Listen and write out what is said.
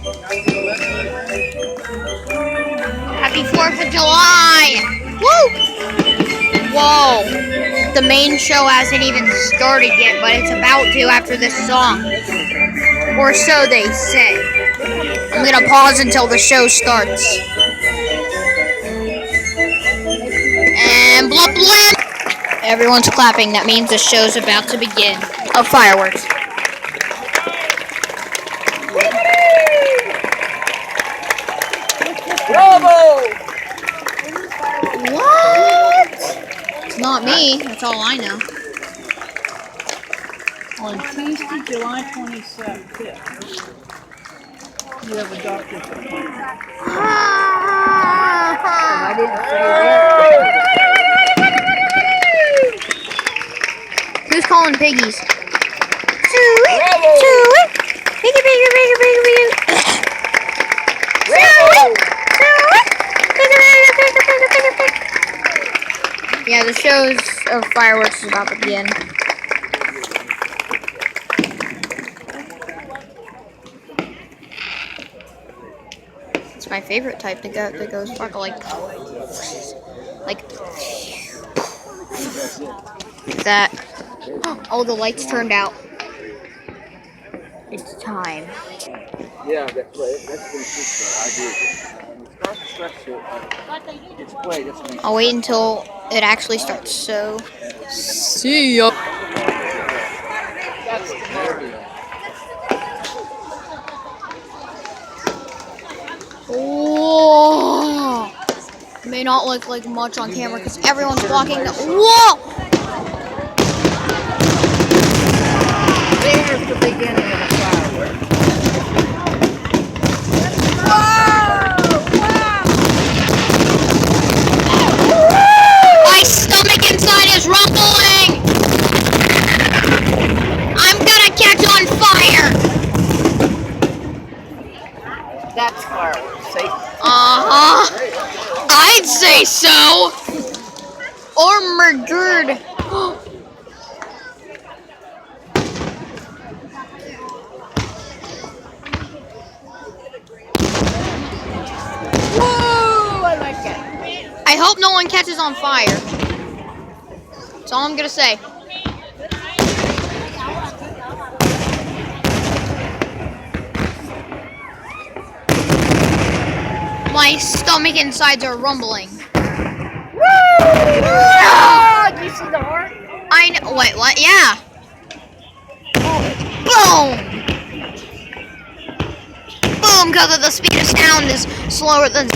Happy 4th of July! Woo! Whoa! The main show hasn't even started yet, but it's about to after this song. Or so they say. I'm gonna pause until the show starts. And blah blah! Everyone's clapping. That means the show's about to begin. Of fireworks. Bravo! What? It's not me. That's all I know. On Tuesday, July 25th, you have a doctor's appointment. I didn't say that. Who's calling piggies? Bravo! Piggy, piggy, piggy, piggy, piggy. Yeah, the shows of fireworks is about to begin. It's my favorite type that goes sparkle like that. Oh, the lights turned out. It's time. Yeah, that's I agree. It's play. I'll wait until it actually starts. So, see ya. That's tomorrow. Whoa! It may not look like much on camera because everyone's blocking the. Whoa! There's the beginning of the fireworks. My stomach inside is rumbling! I'm gonna catch on fire! That's fireworks. See? I'd say so! Or murdered. Whoa! I like that. I hope no one catches on fire. That's all I'm gonna say. My stomach insides are rumbling. Oh, do you see the heart? I know. Wait, what? Yeah. Boom! Boom, because of the speed of sound is slower than